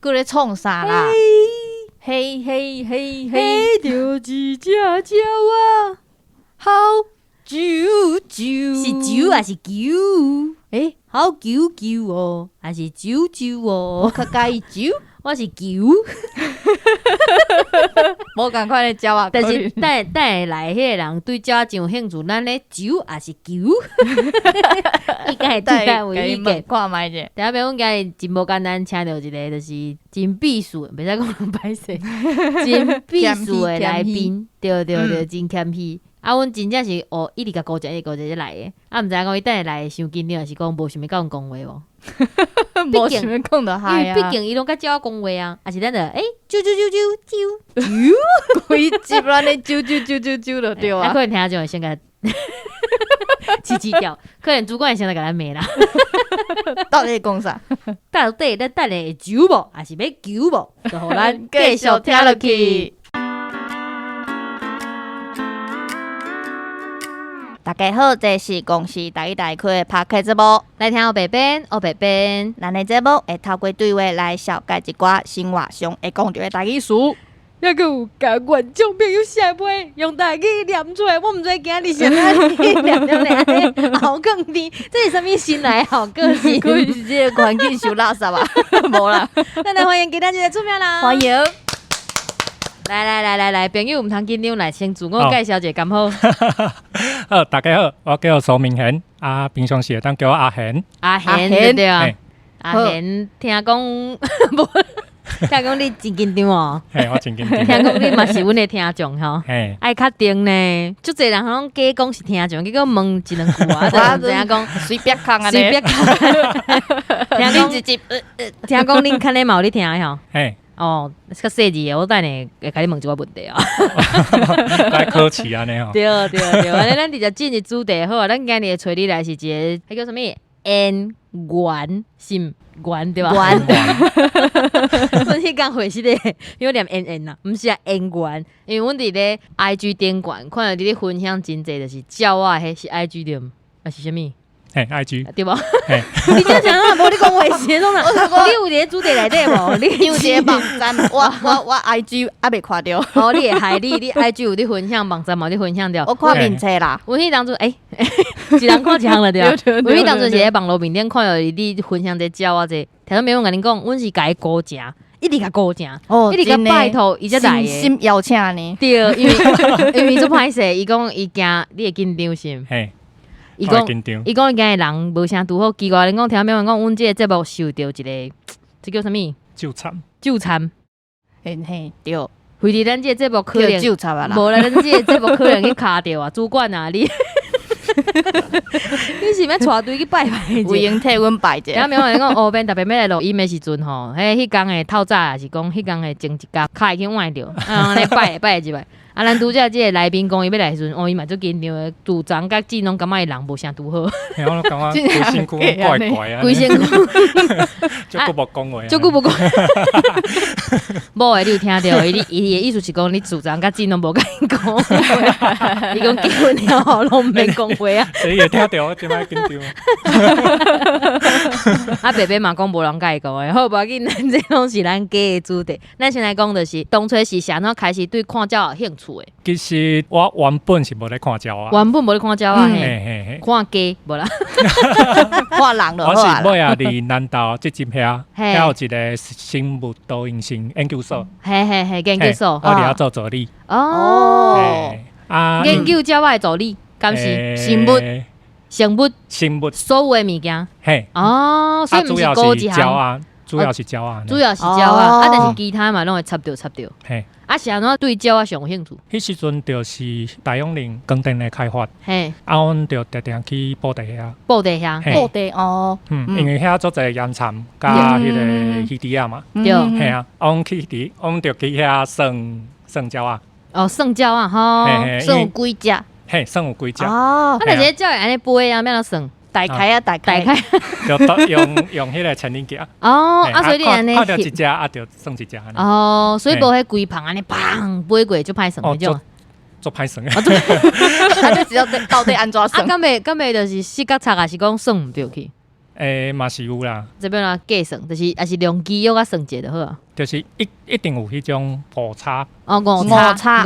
搁咧创啥啦？嘿嘿嘿嘿，嘿，就一只鸟啊，好啾啾，是啾还是啾？好啾啾哦，还是啾啾我哦？较介意啾，我是啾，无共款的鸟啊。但是等下来迄个人对鸟真有兴趣，咱咧啾还是啾？伊敢会对咱有意见？看卖者，等下边阮今日真无简单，请到一个就是真避暑，袂使讲人歹势，真避暑的来宾，对，真谦虚。啊，阮真正是一直甲高一直来的。啊，毋知讲伊等下来伤紧张，还是讲无想要甲阮讲话无？无想要讲就因嗨啊。为毕竟伊拢甲鸟讲话啊，还是咱就啾啾啾啾啾，规集乱咧啾啾啾啾啾就对啊，啊可。能听下就会先甲起掉，可能主管会先来甲咱骂啦。到底讲啥？到底咱等下会啾无，还是要啾无？就互咱继续听落去。。大家好，这是公司第一台开的 Podcast 节目。来听我白边，我白边。咱的节目会透过对话来小解一寡生活上会讲到的台语词。还有甲观众朋友写杯，用台语念出来，我毋知今日是安尼念出来，好更甜，这是啥物新来好个性？可能是这个环境收垃圾吧？无啦，咱来欢迎今仔日的出名人，欢迎。来，朋友毋通紧张，来先自我介绍一下，敢好？好，大家好，我叫苏明贤，平常时会当叫我阿贤。阿贤对对啊，阿贤听讲无，听讲你真紧张哦，嘿，我真紧张。听讲你嘛是阮的听众吼。嘿，爱确定呢，足侪人拢假讲是听众，结果问一两句啊，就知影讲随便看啊，随便看。听讲直接听讲恁看咧嘛有咧听吼。嘿，哦，较细致的，我等下会甲你问一个问题啊。来考试安尼吼。对，安尼咱直接进入主题好啊。咱今日找你来是一个，迄叫什么？缘缘心缘对吧？缘阮迄天会是咧，因为念 N 呐，毋是啊缘缘，因为阮伫咧 IG 顶管看到你咧分享真济，就是鸟啊，迄是 IG 对，啊是啥物？嘿，IG。对无？嘿，你这样讲，无你讲话时种啦，你有伫主题内底无？你有一个网站，我 IG 还未看到，哦，你会害你 IG 有伫分享网站嘛？有伫分享着。我看面册啦。阮迄当初一人看一项了对啊。对阮迄当初是喺网络面顶看到你分享这鸟啊这，听到没有？甲恁讲，阮是甲伊顾正，一直甲顾正，哦一直甲拜托伊才来的。心邀请呢。对，因为做歹势，伊讲伊惊你会紧张心。嘿，伊讲紧张。伊讲伊惊人无啥拄好，奇怪，恁讲听没有？讲阮这个节目受到一个，这叫啥物？就惨。纠缠。嘿，对，为伫咱这个节目可能就差吧啦。无啦，咱这个节目可能去卡着啊，主管啊，你你是要带队去拜拜者？有闲替阮拜者。然后没有人讲后边特别要来录音的时阵吼，迄天的透早也是讲，迄天的前一天卡会去换着，来拜一拜。啊，咱拄则即个来宾讲伊要来的时阵，伊嘛足紧张的，组长甲志拢感觉伊人无啥拄好，嘿，我感觉规身躯怪怪啊。规身躯足久无讲话。足久无讲。无诶，你有听到？伊的意思是讲，你组长甲志拢无甲伊讲话，伊讲结婚了后拢毋免讲话啊。你会听到我即摆紧张。啊，白白嘛讲无人甲伊讲诶，好，无要紧，咱这拢是咱家的主题。咱先来讲，就是当初是啥怎开始对看鸟有兴趣诶？其实我原本是无咧看鸟啊。原本无咧看鸟啊，嘿嘿，嘿嘿。看鸡无啦。看人就我是好啊啦。尾伫南投即集遐，嘿遐有一个生物多样性研究所，嘿，研究所我伫遐做助理。哦，嘿研究鸟仔的助理，敢是生物生物生物。所有的物件。嘿，哦，所以毋主要是高一项，是鸟啊，主要是鸟啊。主要是鸟啊，哦啊，但是其他嘛拢会插着。嘿，啊，是安怎对鸟啊上有兴趣？迄时阵就是大洋林光电的开发，嘿，阮就常常去布地遐。布地遐，嘿布地哦，因为遐足侪岩蚕甲迄个鱼池啊嘛。对嘿啊，阮就去遐算鸟啊。哦，算鸟啊，吼。嘿嘿，算有几只？嘿，算有几只，哦啊，，但是鸟会安尼飞啊，要怎算？大开啊，大大开。开。就用迄个千里镜。哦，嘿啊，所以你安尼看到一只就算一只安尼。哦，所以无迄规棚安尼砰飞过就歹算迄种。做歹算。啊，这只要到底安怎啊，算？敢袂就是四角叉，还是讲算毋对去？嘛是有啦，这边啦计算，就是也是量肌肉啊算者就好啊。就是一定有迄种误差，哦，误误差差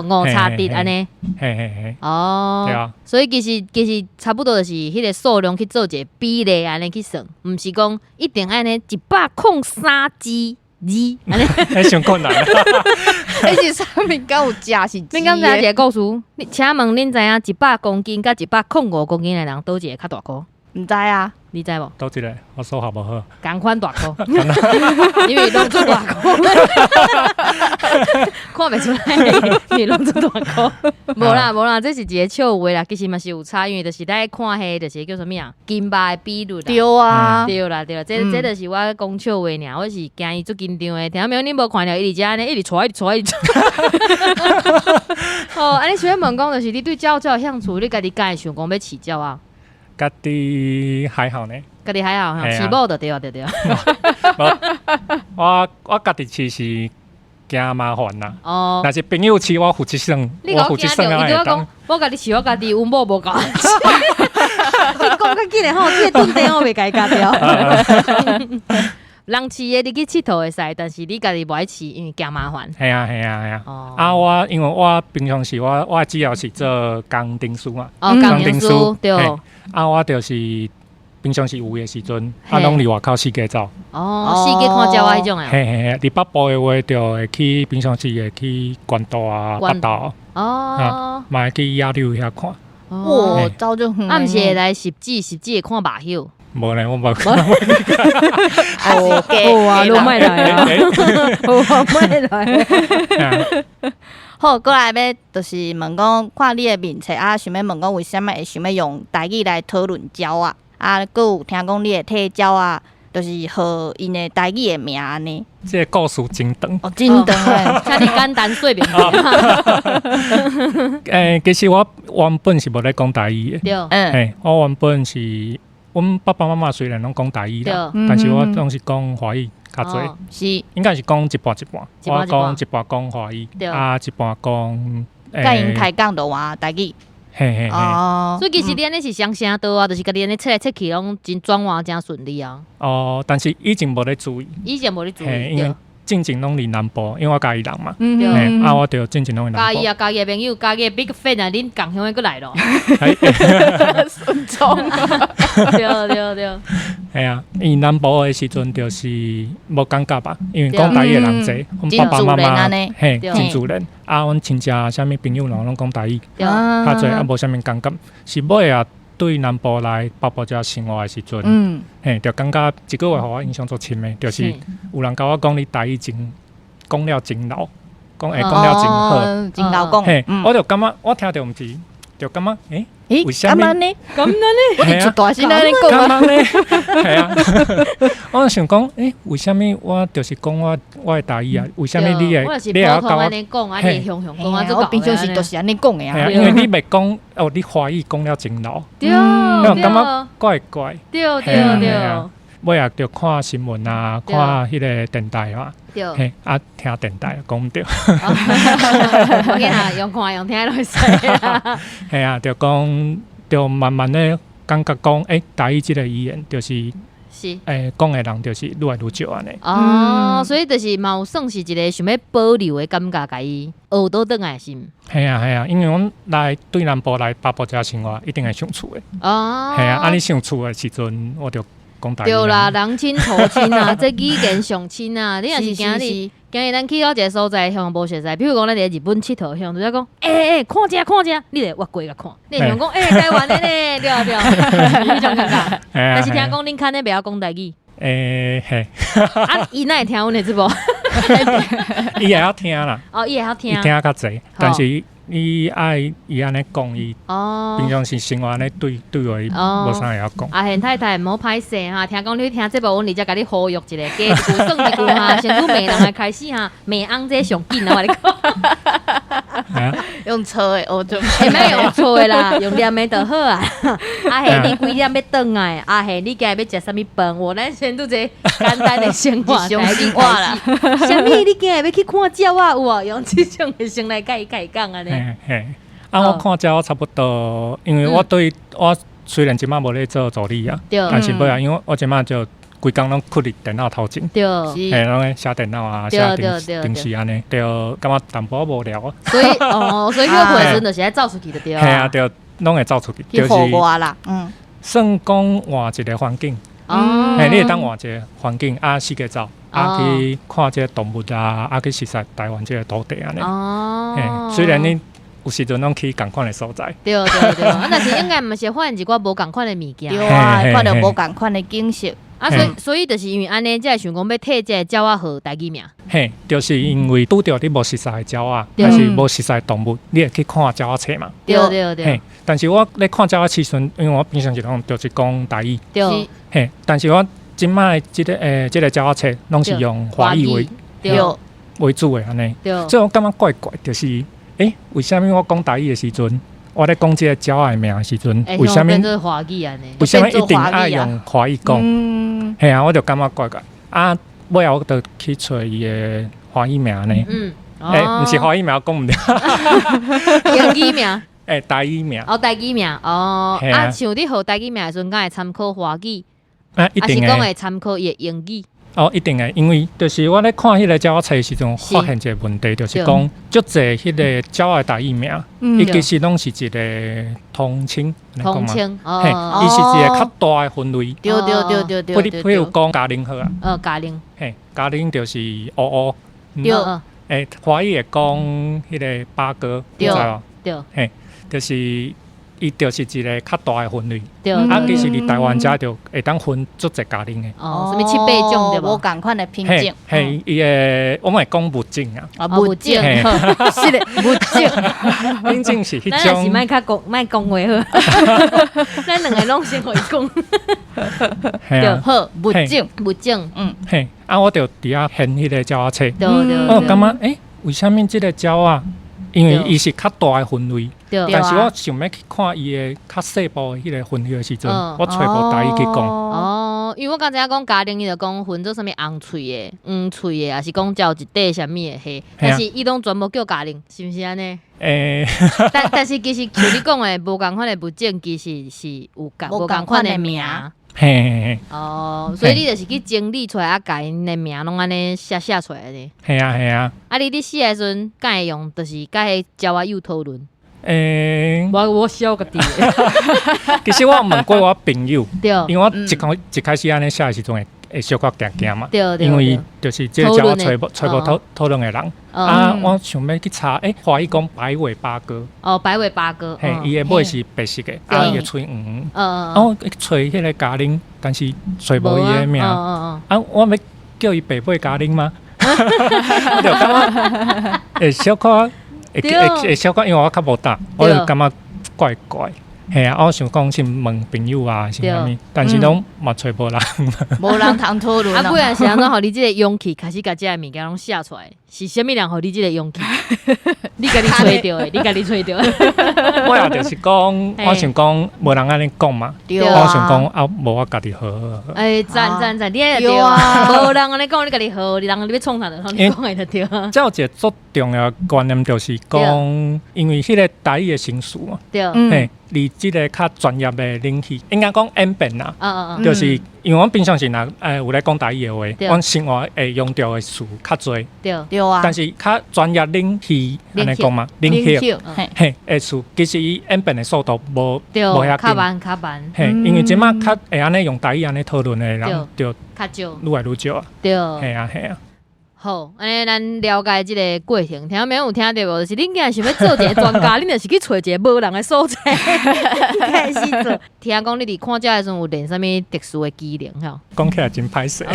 误差值安尼。嘿嘿嘿，哦，对啊，所以其实差不多就是迄个数量去做一个比例安尼去算，毋是讲一定安尼103支安尼。迄上困难。而且上面敢有加是恁敢知影一个故事？请问恁知影100公斤甲105公斤的人倒一个较大颗？唔知啊，你知无？倒一个，我数学无好。同款大颗，因为拢做大颗，看袂出来，因为拢做大颗。无啦，这是一个笑话啦，其实嘛是有差，因为就是咱看迄就是叫什么啊，金巴的比率啦。对啊，对啦，这就是我讲笑话尔，我是惊伊足紧张的。听到没有？你无看到伊直遮安尼，一直带。哦，安尼想要问讲，就是你对鸟相处，你家己敢会想讲要饲鸟啊？家己还好呢，家己还好，嘿啊饲某就对啊，对。我家己饲是惊麻烦啦。哦，若是朋友饲，我负责算，你甲我负责我惊着，伊对我讲，我家己饲我家己，阮某无甲我饲。你讲较紧诶吼，这个顿地我袂甲伊夹掉。人饲诶，你去佚佗会使，但是你家己无爱饲，因为惊麻烦。系啊。哦，因为我平常时我主要是做工程师嘛，哦，嗯工程师对。我就是平常时有诶时阵，嘿拢伫外口四界走。哦，四界看鸟啊，迄种诶。嘿，伫北部诶话，就会去平常时会去关岛啊、北岛，哦，嘛会去野柳遐看。哇，早就远。啊，毋是会来十指会看马朽。无呢，我无。哦，好啊，都莫来啊，好啊，莫来。好，过来要就是问讲，看你的面册啊，想要问讲为什么会想要用台语来讨论鸟啊？啊，搁有听讲你的体鸟啊，就是号因的台语的名安尼。这个故事真长。哦，真长诶。请你简单说明。其实我原本是无咧讲台语的。对，嗯，我原本是，阮爸爸妈妈虽然拢讲台语啦，但是我拢是讲华语较侪。哦是。应该是讲一半一半，我一半一半讲一半讲华语，对一半讲甲因开讲就话台语。嘿，哦。所以其实你安尼是双声道啊，就是家己安尼切来切去拢真转换真顺利啊。但是以前无咧注意，以前无咧注意，因为进前拢伫南部，因为我家己人嘛，嗯我就进前拢伫南部。家己啊，家己的朋友，家己的 big fan 啊，恁共乡的过来咯。顺从。对。系啊，因为南部的时阵就是无感觉吧，因为讲台语的人侪，阮爸爸妈妈嘿真自然。阮亲戚啥物朋友拢讲台语，较侪无啥物感觉。是尾啊，对南部来北部遮生活的时阵，就感觉一个月互我印象足深的，就是有人甲我讲你台语讲了真老，讲了真好，真老讲。嘿，我就感觉我听着毋是，就感觉为什么呢？咁呢？我哋出大声安尼讲啊。呢？系啊，我想讲，为什么我就是讲我的台语啊？为什么你会普通安尼讲，安尼雄讲啊，我平常时都是安尼讲的啊。因为你袂讲你华语讲了真老，对，感觉怪怪。对。尾啊，就看新闻啊，看迄个电台嘛，对，听电台讲毋对。我见啊，用看用听来说啦。系啊，就讲，就慢慢的感觉讲，台语即个语言就是讲的人就是愈来愈少安尼。哦，所以就是嘛有算是一个想要保留的感觉，甲伊学倒转来心。系啊，因为阮来对南部来北部遮生活，一定会上厝的。哦，系啊，你上厝的时阵，我就讲台语。对啦，人亲土亲啊，这语言上亲啊。你若是今日咱去到一个所在，向无熟悉，比如讲咱伫日本佚佗，向就讲，看遮，你得越过来看。你想讲，台湾的呢，对，迄种感觉。但是听讲恁看咧袂晓讲台语。嘿。伊哪会听阮的直播？伊会晓听啦。哦，伊会晓听。伊听较济，但是伊爱伊安尼讲，伊平常时生活安尼对话，伊无啥会晓讲。阿贤太太唔好歹势哈，听讲你听这部，阮直接甲你呼吁一下，加一句算一句哈，先拄骂人来开始哈，骂翁这上紧啊，我你讲。用错的学就会免用错的啦，用念的就好啊。阿贤，你几点要转来？阿贤，你今日要食啥物饭？我咱先拄一个简单的生活，上生活啦。啥物？你今日要去看鸟啊？有啊，用这种的先来甲伊讲安尼。我看鸟差不多，因为我对我虽然即摆无咧做助理啊，对但是尾啊，因为我即摆就规工拢困伫电脑头前，对，嘿，拢咧写电脑啊，写电视安尼，就感觉淡薄无聊啊。所以约会的时阵就是爱走出去就对啊。嘿啊，就拢会走出去，去户外啦，算讲换一个环境。嘿，你会当换一个环境啊，四界走啊，去看这动物啊，去熟悉台湾这个土地安尼。嘿，虽然你有时阵拢去共款的所在。对，但是应该嘛是发现一寡无共款的物件。对啊，看到无共款的景色。所以就是因为安尼，才会想讲要替这个鸟仔号台语名。嘿，就是因为拄着你无熟悉的鸟仔，还是无熟悉的动物，你会去看鸟仔册嘛？对。嘿，但是我咧看鸟仔时阵，因为我平常时拢就是讲台语。对。嘿，但是我即摆即个鸟仔册拢是用华语为主的安尼。对。所以我感觉怪怪，就是为什么我讲台语的时阵？我咧讲这个鸟仔的名的时阵，为什么？为什么一定爱用华语讲？嘿啊，我就感觉怪怪。啊，尾后我就去找伊的华语名呢。毋是华语名，我讲毋对。英语名？台语名。台语名。像你学台语名的时阵，敢会参考华语？一定是讲会参考伊的英语？一定的，因为就是我咧看迄个鸟仔册的时阵，发现一个问题，就是讲足侪迄个鸟的台语名，伊其实拢是一个通称，通称，嘿，伊是一个较大的分类。对。比如讲嘉玲好啊，嘉玲，嘿，嘉玲就是乌。对。华语会讲迄个八哥，你知无？对。嘿，就是伊就是一个较大的分类。对。其实伫台湾遮就会当分足侪嘉玲的。什么7、8种对无？无共款的品种。嘿，伊个我们会讲物种啊。物种，是的，物种。品种是迄种。咱也是莫讲话好。咱两个拢先互伊讲。对，好，物种。嘿，我就伫遐现迄个鸟仔册。对。我感觉为什么即个鸟啊？因为伊是较大的分类，但是我想要去看伊的较细部的迄个分类的时阵，我找无台语去讲。因为我刚才讲嘉玲，伊就讲分做啥物红喙的、黄喙的，也是讲叫一块啥物的虾，但是伊拢全部叫嘉玲，是毋是安尼？但是其实像你讲的无共款的物种，其实是有无共款的名。嘿。所以你就是去整理出来，甲因的名拢安尼写出来的。嘿啊。你写的时阵，敢会用，就是甲迄鸟仔友讨论。我笑个滴。其实我问过我朋友，因为我一开始安尼写的时阵会小可惊嘛，因为就是这个鸟仔找无讨论的人。我想要去查，华语讲白尾八哥。白尾八哥。嘿，伊的尾是白色的，伊的喙黄。我找迄个嘉玲，但是找无伊的名。我要叫伊白尾嘉玲吗？我就感觉会小可，会小可，因为我较无答，我就感觉怪怪。嘿啊，我想讲是问朋友啊，是啥物，但是拢嘛找无人，无人通讨论。不然是安怎互你即个勇气开始甲即个物件拢写出来？是啥物人互你即个勇气？你家己找着的，你家己找着。我也就是讲，我想讲无人安尼讲嘛，我想讲无我家己好。赞，你迄对啊，无人安尼讲，你家己好，人你要创啥就你讲的就对。这有一个最重要的观念就是讲，因为迄个台语的成熟嘛，嘿。离即个较专业的领域，应该讲演变啦，就是因为我平常时有咧讲台语的话，我生活会用到的词较侪，对啊。但是较专业领域安尼讲嘛，领域嘿，的词其实伊演变的速度无遐紧，较慢，嘿，因为即马较会安尼用台语安尼讨论的人就较少，愈来愈少啊，嘿啊。好，安尼咱了解即个过程，听没有听到无？就是恁今想要做一个专家，恁就是去找一个无人的所在开始做。听讲你伫看这的时阵有练啥物特殊的技能吼？讲起来真歹势。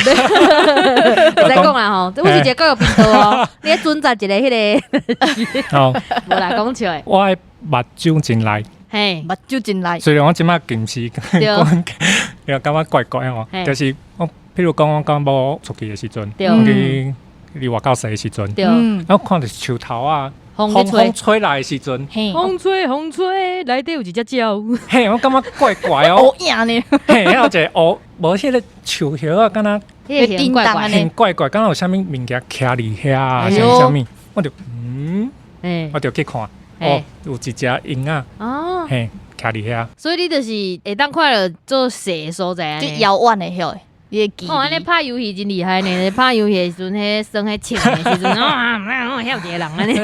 再讲啦吼，这我是一个教育频道哦，你要准在一个迄个。哦，无啦，讲笑的。我的目睭真来。嘿，目睭真来。虽然我即马近视，又感觉怪怪哦，就是我譬如讲我刚无出去的时阵，去。离外口踅的时阵，然后看到树头啊，风吹来的时阵，风吹，内底有一只鸟，嘿，我感觉怪怪哦，乌影呢，嘿，还有一个无迄个树叶啊，敢若叮当安尼，怪怪，敢若有啥物物件徛伫遐啊，是啥物，我就我就去看，有一只鹰啊，嘿，徛伫遐。所以你就是会当快乐做细的所在安尼。就遥远的迄个，你会记哦，安尼拍游戏真厉害呢！拍游戏的时阵，迄算迄枪的时阵，遐有一个人安尼。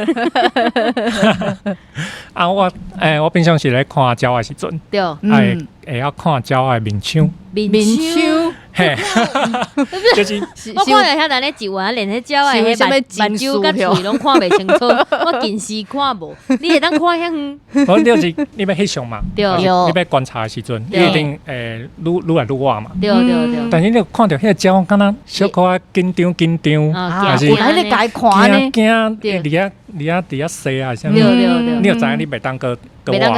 啊，我平常时咧看鸟的时阵，对，会晓看鸟的面相，面手，嘿，就是我看着遐人咧一弯连迄鸟的迄目睭甲喙拢看袂清楚，我近视看无。你会当看遐远？我就是你要翕相嘛，对你要观察的时阵，你一定愈来愈晚嘛。对对对。但是你看到迄个鸟，敢若小可仔紧张，啊，是有人咧家看呢，惊伫遐踅啊，啥物？对对对，你就知影你袂当个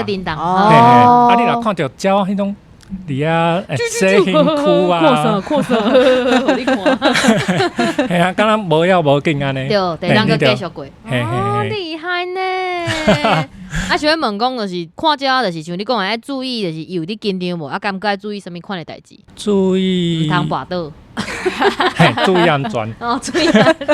叮当。啊，你若看到鸟迄种伫遐踅身躯啊，扩散，你看。系啊，敢若无要无紧安尼。对，得当个继续过。哦，厉害呢！啊，想要问讲，就是看鸟，就是像你讲的，要注意，就是有伫紧张无？啊，敢该注意什么款的代志？注意，唔通跋倒。注意安全。哦，注意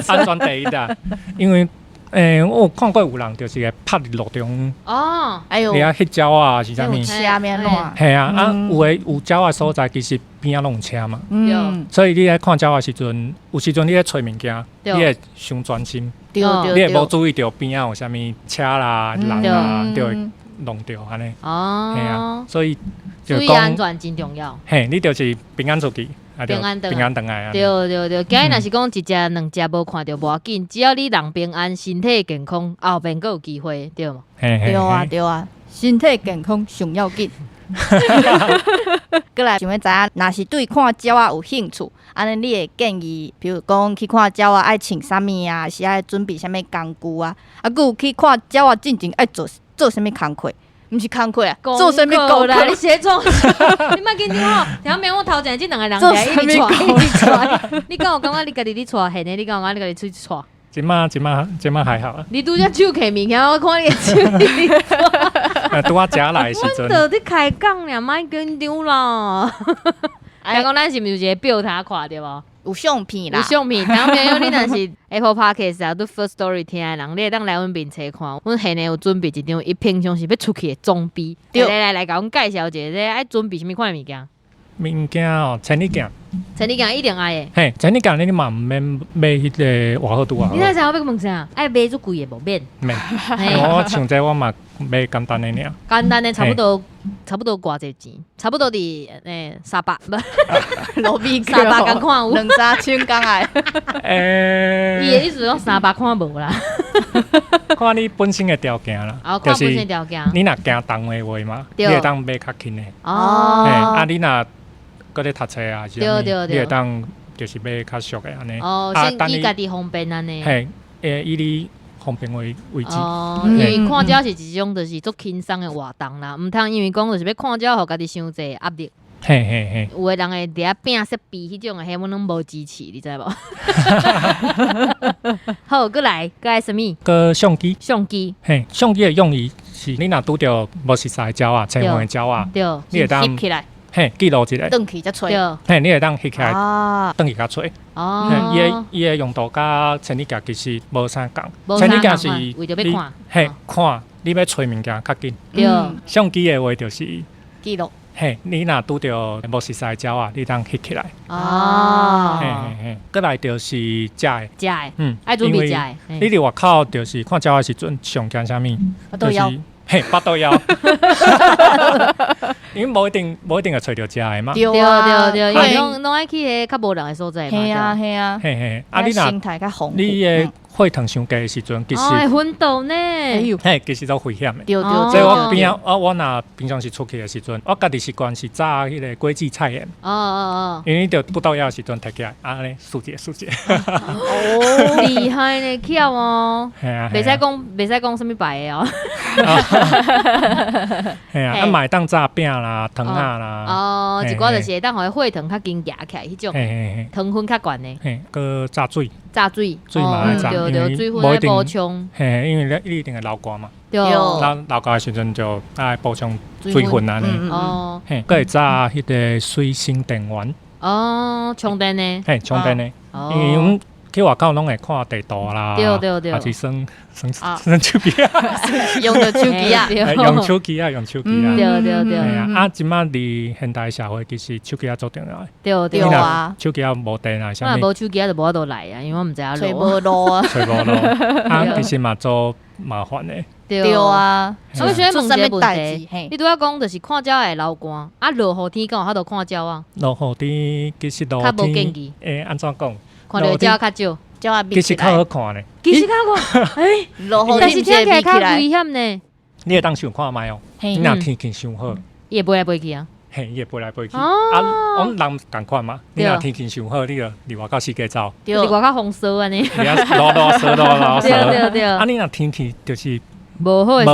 安全第一啦，因为我有看过有人就是会趴伫路中，哦，哎呦，你啊迄鸟啊是啥物？车面乱，系啊，有鸟的所在其实边仔拢有车嘛，所以你咧看鸟的时阵，有时阵你咧找物件，你会伤专心，对你会无注意到边仔有啥物车啦、人啊，就会弄着安尼。哦，系啊，所以注意安全真重要。嘿，你就是平安出去。平安回来啊！对对对，今日若是讲一只两只无看到无要紧，只要你人平安、身体健康，后面阁有机会，对吗？对啊对啊，身体健康上要紧。过来想要知影，若是对看鸟仔有兴趣，安尼你会建议，比如讲去看鸟仔爱穿啥物啊，是爱准备啥物工具啊？啊，佮有去看鸟仔进前爱做啥物工课？毋是工课啊，做啥物功课？你写错，你莫紧张哦。听免我头前即两个人一直带，你敢有感觉你家己咧带现的？你敢有感觉你家己出去带？即马还好啊。你拄则手摕物件，我看你手里。拄仔食来的时阵，阮着伫开讲俩，莫紧张啦。听讲咱是毋是有一个表他看对无？有相片啦，有相片。听朋友，你若是 Apple Podcast 啊，都 First Story 听的人，你会当来阮面册看。阮现在有准备一张伊平常是要出去的装备。来，甲阮介绍一下，这爱准备什么款的物件？物件哦，千里镜。千里镜一定爱的。嘿，千里镜你嘛毋免买迄个偌好拄啊。你知影我要问啥？爱买足贵的无免？免。我像这我嘛买简单的尔。简单的差不多偌济钱？差不多伫300，不，路边300共看有2-3千港哎。伊的意思讲300看无啦。看你本身的条件啦。看本身条件。你若行重的话嘛，你会当买较轻的。哦。啊，你若搁咧读册啊，是啥物？你会当就是买较俗的安尼。哦，先以家己方便安尼。嘿，以你方便为主。哦，因为看鸟是一种就是足轻松的活动啦，毋通因为讲就是要看鸟，互家己伤济压力。嘿嘿嘿。有的人会伫遐拼设备迄种的，迄阮拢无支持，你知无？好，过来什么？个相机。相机。嘿，相机的用意是你若拄着无熟悉的鸟啊，青黄的鸟啊，你会当翕起来。嘿，记录一下，转去才吹。嘿，你会当翕起来，转去甲吹。哦，伊的用途甲千里镜其实无啥共。千里镜是为着要看，嘿，看你要吹物件较紧。对，相机的话就是记录。嘿，你若拄着无熟悉的鸟啊，你当翕起来。哦，嘿嘿嘿，过来就是食的，爱准备食的。你伫外口就是看鸟的时阵，上惊啥物？就是嘿，巴肚枵。因为无一定会找着食的嘛。对，因为拢爱去迄较无人的所在嘛。嘿啊，嘿嘿，啊你心态较丰富。你的血糖伤低的时阵，其实昏倒呢。嘿，其实都危险的。对，所以我边啊，我若平常时出去的时阵，我家己习惯是炸迄个果子菜盐。因为你着不到枵的时阵摕起来，安尼数一数。哦，厉害呢，巧哦。袂使讲什么牌的哦。嘿啊，买当炸饼啦、糖啊啦。哦，一寡就是会当互伊血糖较紧夹起来迄种，糖分较悬的。嘿，搁炸水嘛爱炸，对，水分爱补充。嘿，因为你一定会流汗嘛。对。流汗的时阵就爱补充水分安尼。哦。嘿，搁会炸迄个水星电源。哦，充电呢？嘿，充电呢。因为去外口拢会看地图啦，对，还是算手机啊，用着手机啊，用手机啊，用手机啊，对，啊，即马伫现代社会，其实手机啊做重要的，对啊，手机啊无电啊，啥物？无手机啊，就无法度来啊，因为我毋知影找路，无路啊，找无路，啊，其实嘛做麻烦的，对啊，我想问一个问代题，志，你拄仔讲就是看鸟会流汗，啊，落雨天敢有法度看鸟啊？落雨天其实落较无建天议，安怎讲？看到鸟较少，叫我其实较好看呢，其实较看，但是听起来较危险呢。你会当想看觅哦，你若天气伤好，伊会飞来飞去啊。嘿，伊会飞来飞去。哦啊，我们人共款嘛。你若天气伤好，你就离外口四界走。对，外口风骚安尼。你啊，落沙。对。啊，你若天气就是无好的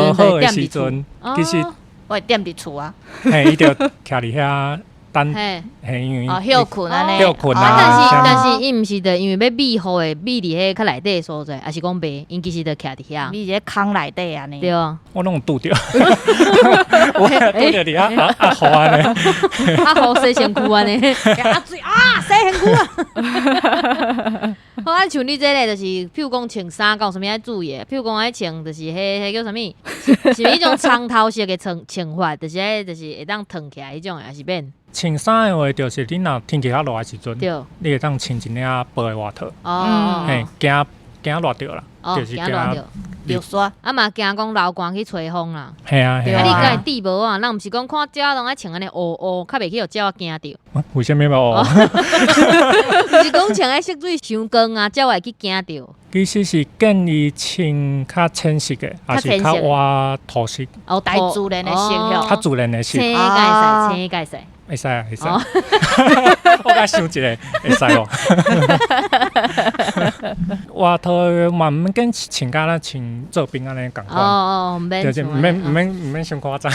时阵，其实我会踮伫厝啊。嘿，伊就徛伫遐等，嘿，因为休困安尼。休困啊，但是伊毋是的，因为要庇护的，庇伫迄较内底的所在，还是讲白，因其实就徛伫遐。你伫坑内底安尼。对啊。我拢有拄着，我拄着伫遐雨安尼，雨洗身躯安尼，水洗身躯啊。好啊，像你这个就是，譬如讲穿衫，有啥物爱注意？譬如讲爱穿，就是迄叫啥物？是迄种长头式的穿法，就是会当烫起来迄种，还是变？穿衫的话，就是你若天气较热的时阵，你会当穿一领薄的外套。哦。嘿，惊热着啦，就是惊热着。流沙，啊嘛惊讲流汗去吹风啦。系啊，啊你敢会滴无啊？咱毋是讲看鸟拢爱穿安尼乌，较袂去互鸟惊着。为什么无？是讲穿迄色水伤光啊，鸟会去惊着。其实是建议穿较浅色的，还是较挖土色？哦，大自然的色哟，较自然的色。青介使。会使啊，会使。我甲想一个，会使哦。外套嘛，毋免跟穿甲咱穿做兵安尼共款。毋免。就是毋免伤夸张。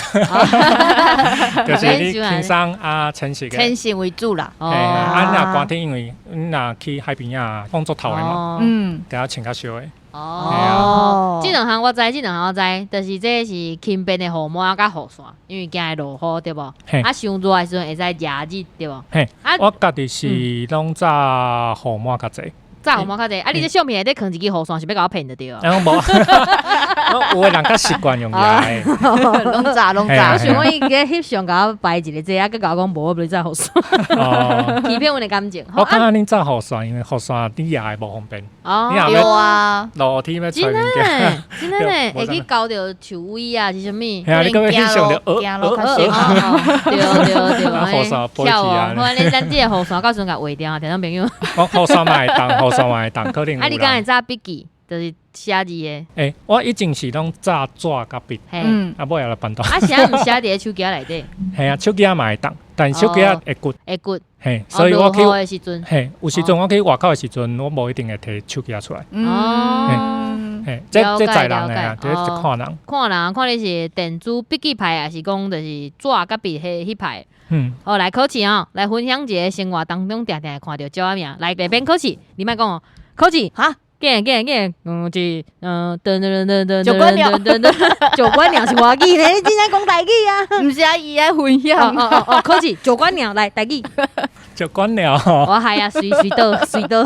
就是你轻松啊，浅色的。浅色为主啦。啊，你若寒天，因为你若去海边啊，风足透的嘛，就要穿较少的。这两项我知，就是这是轻便的雨帽甲雨伞，因为惊会落雨对无？啊，伤热的时阵会使热对无？嘿，我家己是拢炸雨帽较济。炸雨帽较济，啊！你这相片内底放一支雨伞，是要甲我骗的对啊？无，有的人较习惯用热的，拢炸。我想讲伊个翕相甲我摆一个这，啊，佮甲我讲无，我不炸雨伞。欺骗阮的感情。我感觉恁炸雨伞，因为雨伞你热的无方便。对啊，落天要真的，会去交着树尾啊，是啥物？系啊，你咁样翕相着，对，雨伞飞起啊！好，你咱这个雨伞到时阵甲画掉，听众朋友。我雨伞嘛会当，雨伞嘛会当，可能有。啊，你敢会炸笔记，就是写字的？我以前是拢炸纸甲笔，啊，尾后来办到。啊，写毋写伫手机内底？系啊，手机嘛会当，但手机会骨。会骨。嘿，所以我去的时阵，嘿，有时阵我去外口的时阵，我无一定会摕手机出来。嘿，这在人的啊，这看人。看你是电子笔记牌，还是讲就是纸甲笔迄派？好，来考试哦，来分享一个生活当中定定会看到鸟仔名。来，内边考试，你莫讲哦，考试哈。见，九官鸟是外语呢，你真正讲台语啊？毋是啊，伊爱分享。考试九官鸟来台语。九官鸟。我系啊，水倒。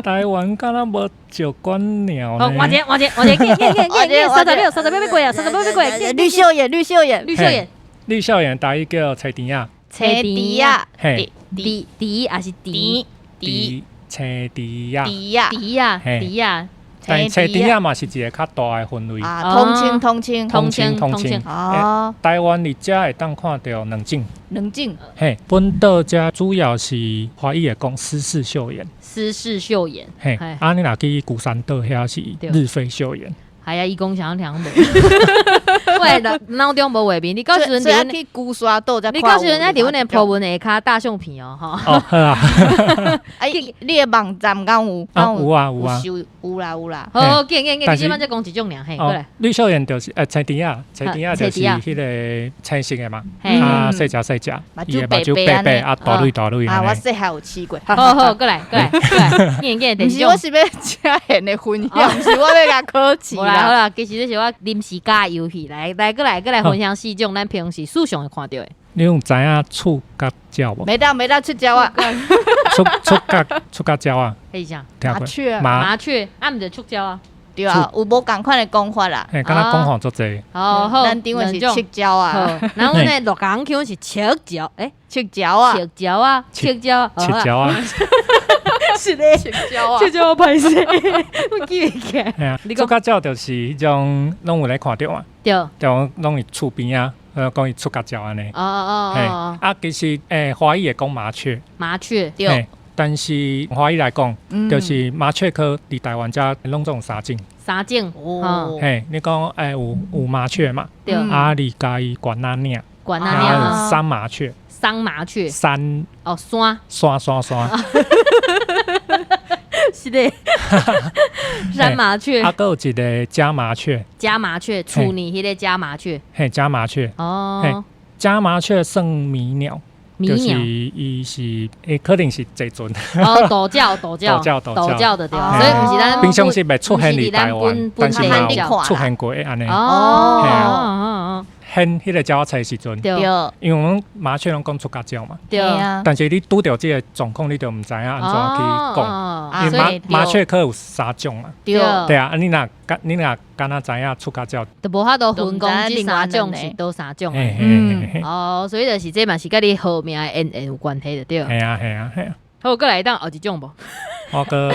台湾敢若无九官鸟呢？我见，36要过啊，36要过。绿秀妍。绿秀妍台语叫车甜啊。车甜啊。嘿。甜还是甜？车甜啊。甜啊。但车甜啊嘛是一个较大的分类。通称。哦。台湾伫遮会当看到两种。嘿，本岛遮主要是华语会讲施氏秀妍。嘿，啊你若去鼓山岛遐是日飞秀妍。系啊，伊讲啥听无？喂，脑中无画面，你到时阵伫去鼓山岛才看。你到时阵在伫阮的 po 文下骹大相片哦，吼。哦，好啊。你的网站敢有？有啊。有啦。好，见，你即摆才讲一种尔，嘿，过来。绿秀妍就是车甜啊就是迄个青色的嘛，啊细只，伊的目睭白啊，大蕊啊，我细汉有试过。好，过来，见，毋是我是要车现的分享，毋是我要甲考试。好啦，其实这是我临时加游戏，来，过来分享4种咱平时事上会看到的。你有知影厝甲鸟无？没当出鸟啊！出甲鸟啊，迄啥？听过麻雀麻雀，啊，毋着触鸟啊。对啊，有无共款的讲法啦。嘿，敢若讲好足济，好好，咱顶位是赤鸟啊，好，然后呢，鹿港腔是赤鸟，赤鸟啊，赤鸟啊，赤鸟，赤鸟啊，是咧，赤鸟啊，赤鸟我歹势，我记袂起来。嘿啊，你讲出甲鸟就是迄种拢有咧看着嘛，对，就拢伊厝边啊，讲伊出甲鸟安尼。嘿，啊，其实华语会讲麻雀，麻雀，对，嘿，但是华语来讲，就是麻雀科伫台湾遮拢总有三种。三种，哦，嘿，你讲有麻雀嘛？对，啊，你加伊管那领，管那然领，后山麻雀，桑麻雀，山哦，山，是咧，山麻雀啊，，还有一个家麻雀，家麻雀，处女迄个家麻雀，嘿，家麻雀，哦，家麻雀算迷鸟，迷就是鸟，伊是可能是这阵，哦，斗叫的对，哦所以毋是咱平常时袂出现伫台湾，但是嘛本地看出现过安尼。哦，现迄个鸟菜的时阵，对对，因为我们麻雀拢讲出甲鸟嘛，对啊，但是你拄着即个状况，你就毋知影安怎去讲。因所以为麻雀科有三种嘛，对，对啊，你若敢若知影出甲鸟，就无法度分讲即三种是倒三种。嘿嘿嘿，哦，所以就是这嘛是甲你号名的缘有关系的对。嘿啊嘿啊嘿啊，好，过来当后一种无？我个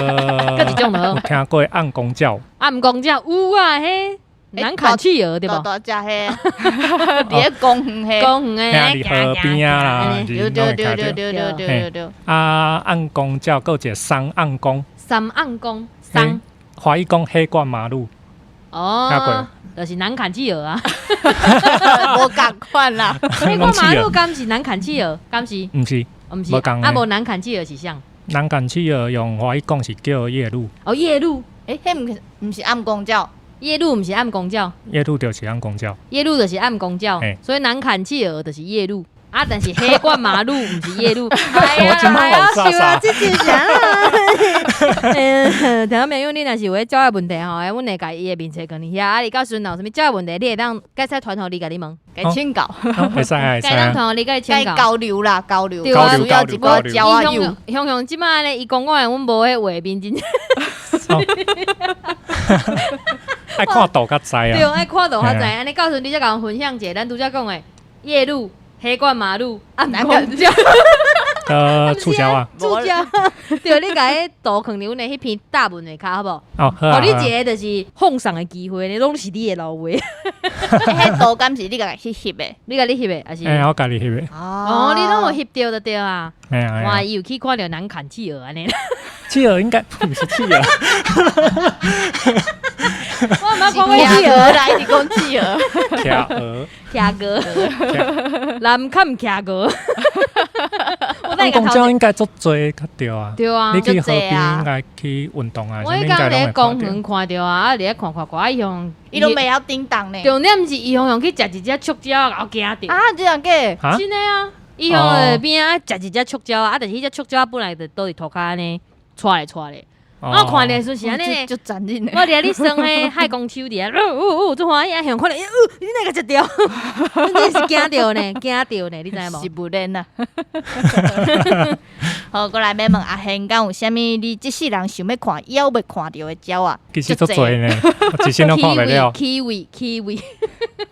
各一种就好有听过暗公鸟，暗公鸟有啊，迄南坎企鹅对无？大只迄，伫咧公园迄，公园嘿，伫河边啊啦，对对对对对对对对，啊，暗公鸟，还有一个三暗公，三暗公三华语讲黑冠马路，哦，就是南坎企鹅啊。无共款啦，黑冠马路敢是南坎企鹅，敢是？毋是，毋是，啊无南坎企鹅是啥？南港企鹅用华语讲是叫夜鹭，哦，夜鹭，迄毋是暗公鸟，夜鹭毋是暗公鸟，夜鹭就是暗公鸟，夜鹭就是暗公鸟，所以南坎企鹅就是夜鹭。啊，但是黑冠马路毋是夜鹭。哎我真好傻傻。这是啥啦？听到没有？你若是有迄照的问题吼，阮会甲伊的面册给你遐。啊，你到时阵有啥物照的问题，你会当该使传互你甲你问，该请教，会使会该当使，传互你甲伊请该教。交流啦，交流，对啊需要一个鸟啊友，向即摆咧，伊讲我的，阮无迄画面真。爱看图较知对，啊。爱看到较知。安尼到时阵你才甲阮分享者，咱拄则讲的夜路。黑冠马路，暗公鸟，触礁啊，触礁，对，你甲迄图放伫阮的迄篇大文的卡，好无？哦，好啊你一个就是奉上的机会，拢是你的老话。迄图敢是你甲去翕的，你甲你翕的，还是？我家己翕的。哦，你拢有翕到就对啊。哇，伊有去看到南坎企鹅安尼。企鹅应该不是企鹅。我毋捌看过企鹅啦，一直讲企鹅，徛鹅，南坎徛鹅。暗公鸟应该足多较对啊。对啊，你去河边应该去运动啊，我迄刚伫公园看到啊，啊，伫咧看，伊用伊都袂晓叮当呢。重点是伊用去食一只触礁，后惊着。啊，这样个？真的啊，伊用边啊食一只触礁啊，但是迄只触礁本来就倒伫涂骹安尼，带咧。我看的时候是安尼，就残忍的。我伫咧耍迄海公手伫啊，做欢喜啊，向看到，你那个食掉，你是惊着呢，你知无？是不然啊。好，过来要问阿贤，敢有啥物你即世人想要看，还未看到的鸟啊？其实足多呢，我一生都看袂了。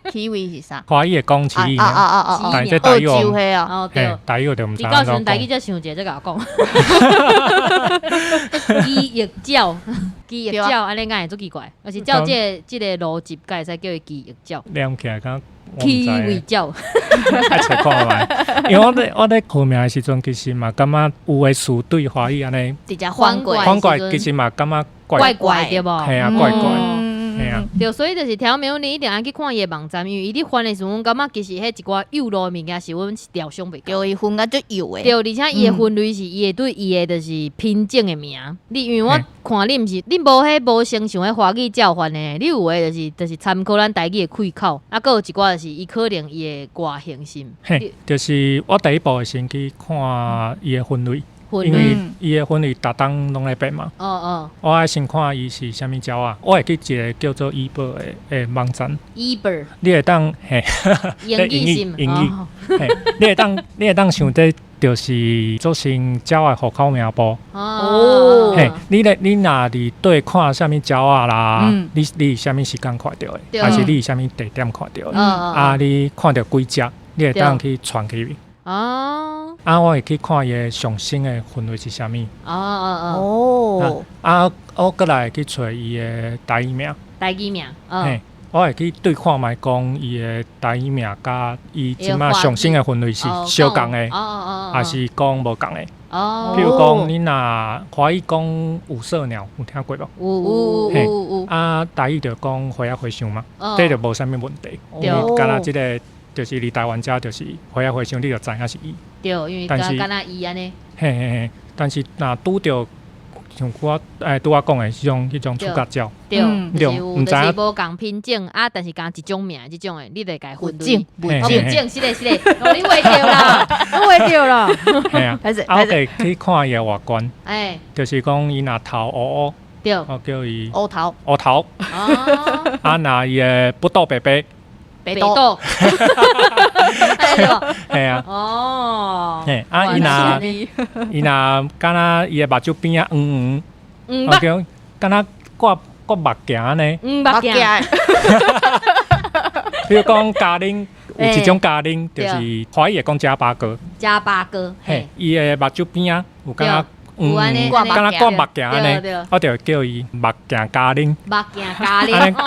kiwi 是啥？华语的讲起义啊！但这台语澳洲迄啊，哦对，台语就毋知你到时阵台语才想者，再甲我讲。鸡翼鸟，安尼敢会足奇怪，而是照即个逻辑，敢会使叫伊鸡翼鸟。念起来敢kiwi鸟，爱找看卖。因为我咧号名的时阵，其实嘛感觉有诶词对华语安尼，直接翻过，其实嘛感觉怪对无？系啊，怪。对，所以就是听没有你一定爱去看伊的网站，因为伊咧翻的时候，阮感觉其实迄一寡幼路物件是阮料想袂到，对，伊分啊足幼的。对，而且伊的分类是伊会对伊的就是品种的名。你因为我看你毋是，你无迄无成像迄华语叫法呢，你有诶就是参考咱台语的开口，啊，搁有一寡就是伊可能伊的外形性。嘿，就是我第一步先去看伊的分类。因为伊的分类逐档拢咧变嘛，我爱先看伊是啥物鸟啊，我会去一个叫做伊伯的网站，你会当嘿，英语，嘿，你会当想在就是做成鸟的户口名簿。哦，嘿，你若伫对看啥物鸟啊啦，你啥物时间看到的，还是你啥物地点看到的？啊，你看到几只，你会当去传去。哦，我会去看伊的上升的分类是啥物。哦，我过来会去找伊的台语名。台语名，嘿，我会去对看卖讲伊的台语名甲伊即马上升的分类是相共的，还是讲无共的？譬如讲，你若华语讲五色鸟，有听过无？有。台语就讲花仔花香嘛，这就无啥物问题。干那即个。就是离台湾遮，就是花仔花香，你就知影是伊。对，因为敢若伊安尼。嘿，但是若拄着像拄我讲的迄种出甲鸟，对，就是有就是无共品种啊，但是共一种名，即种的，你得甲分类。文种，是嘞，你画着啦，我画着啦。嘿啊，我得去看伊的外观，就是讲伊若头乌乌，对，我叫伊乌头。哦。若伊的不倒白白。北斗，系啊，哦，伊若敢若伊的目睭边啊我叫敢若挂目镜安尼，目镜，比如讲家玲，有一种家玲就是华语会讲加巴哥，嘿，伊的目睭边啊有敢若。敢若挂目镜安尼，我就叫伊目镜家玲。目镜家玲，古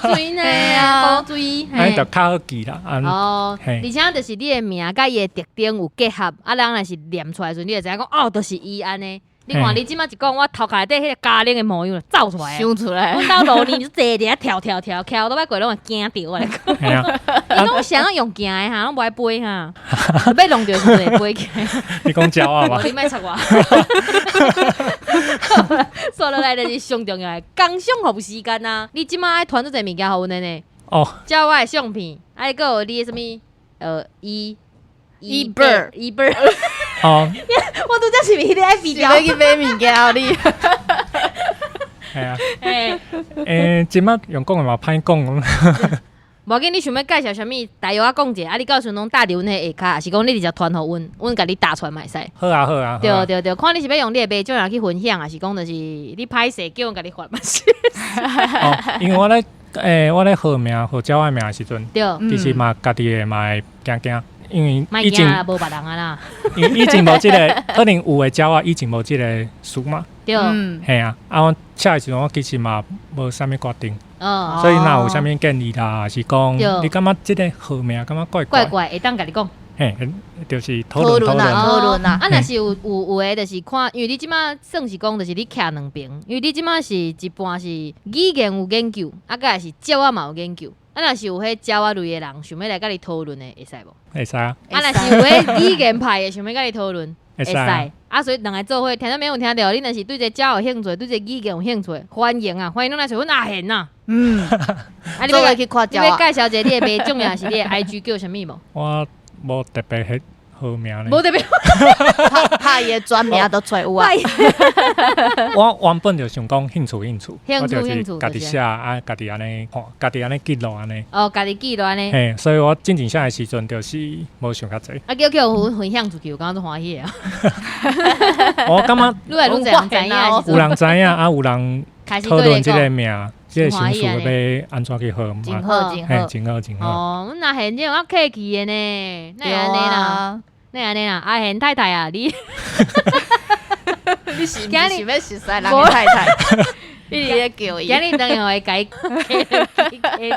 水呢，古水，安尼就较好记啦。而且就是你的名甲伊的特点有结合，人若是念出来时，你就知影讲就是伊安尼。你看你即马一讲，我头壳内底迄个家玲的模样走出来，想出来。阮兜路年就坐伫遐跳，倒摆过拢会惊着我来讲。伊拢想要用行的哈，拢无爱飞哈，要弄着是会飞起。你讲鸟啊嘛？你莫插我。说落来就是上重要的工商服务时间啊！你即马爱传做侪物件互阮的呢？照我的相片，还佫有你的什么？eBird，我拄则是咪咧爱比较？要去买物件互你。系啊，即马用讲的嘛歹讲。无要紧，你想要介绍啥物？大约我讲者，你到时拢搭伫阮迄下骹，还是讲你直接传互阮甲你打传嘛会使？好啊。对，看你是要用你的马种人去分享，还是讲就是你歹势叫阮甲你发嘛是？因为我咧号名号鸟的名的时阵，其实嘛家己的嘛会惊。因为以前无别人啊啦，因为以前无即个，可能有的鸟以前无即个书嘛，对，系啊，我写的时阵我其实嘛无啥物决定，所以若有啥物建议啦，是讲你感觉即个号名感觉怪，会当甲你讲，嘿，就是讨论啊。若是有诶，就是看，因为你即马算是讲，就是你徛两边，因为你即马是一半是语言有研究，甲是鸟仔嘛有研究。若是有迄鸟仔类的人想要来甲你讨论的，会使无？会使啊。若是有迄语言派的想要甲你讨论，会使。所以两个做伙，听到没有听到？你若是对这鸟有兴趣，对这语言有兴趣，欢迎拢来找阮阿贤呐。你要去看鸟你要介绍一下你的马种呀，是你的 IG 叫啥物无？我无特别迄号名咧。无特别。拍伊的专名都找有啊。我原本就想讲兴趣，我就是家己写家己安尼看，家己安尼记录安尼。家己记录安尼。嘿，所以我真正写的时阵，就是无想较济。叫阮分享出去，我感觉足欢喜啊。我感觉愈来愈侪人知影，有人知影有人讨论即个名，即个新词要安怎去号？真好。阮阿贤这样客气的呢，那安尼啦，阿贤太太啊，你是要熟悉人的太太？你咧叫伊？今日当然会改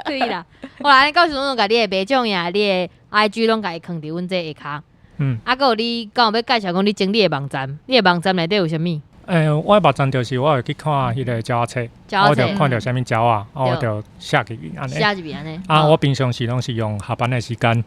对啦。好啦，到时阵甲你的马种呀，你的 IG 拢甲伊放伫阮这下骹。佫有你敢有要介绍讲你整理的网站？你的网站内底有啥物？我的网站就是我会去看迄个鸟册，我就看到啥物鸟啊，我就写入去安尼。我平常时拢是用下班的时间，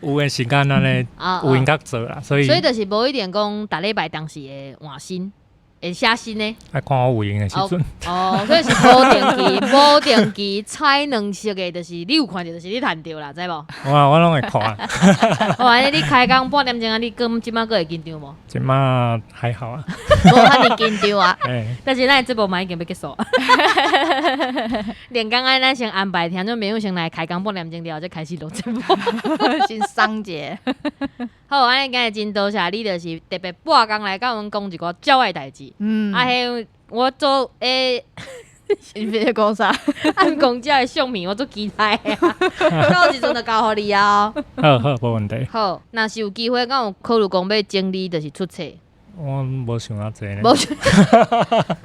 有的时间安尼有闲较做啦，所以就是无一定讲逐礼拜当时的换新。会写信呢？爱看我有闲的时阵。哦，所以是无定期彩两色的，就是你有看到，就是你趁到啦，知无？我拢会看。哦，安尼你开工半点钟啊，你即摆还会紧张无？即马还好啊。无遐尼紧张啊。但是咱这部嘛已经要结束。连刚刚咱先安排听众朋友先来开工半点钟了后，再开始录节目。先送者。好，安尼今日真多谢你，就是特别半工来甲阮讲一个鸟的代志。迄我做你别讲啥？按公遮的相片，我做期待啊！到时阵就交互你啊。好，无问题。好，若是有机会，敢有考虑讲要整理，就是出册。我无想啊济呢。无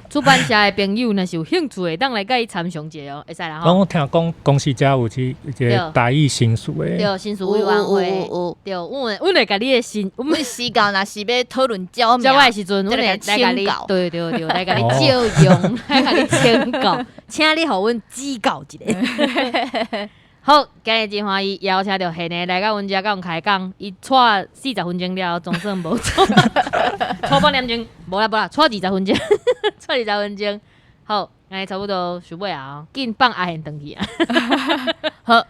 出版社的朋友，若是有兴趣的，当来甲伊参详者哦，会使啦吼。我听讲公司遮有一个台语新书的。对，新书委员会。对，阮会甲你的新，阮时间若是要讨论鸟名的时阵，阮会来甲你，对，来甲你照用，来甲你签稿，请你互阮指教一下。好，今日真欢喜，邀请到现的来到阮遮，甲阮开讲，伊拖40分钟了，总算无错，拖半点钟，无啦，拖20分钟，拖20分钟。好，今日差不多收尾啊，紧放阿贤回去啊。好，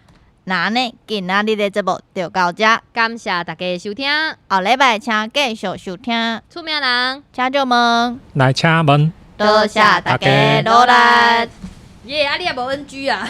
那呢，今仔日的节目就到这，感谢大家的收听，后礼拜请继续收听。出名人，请就问，来请问，多谢大家努力。耶，啊你也无 NG 啊。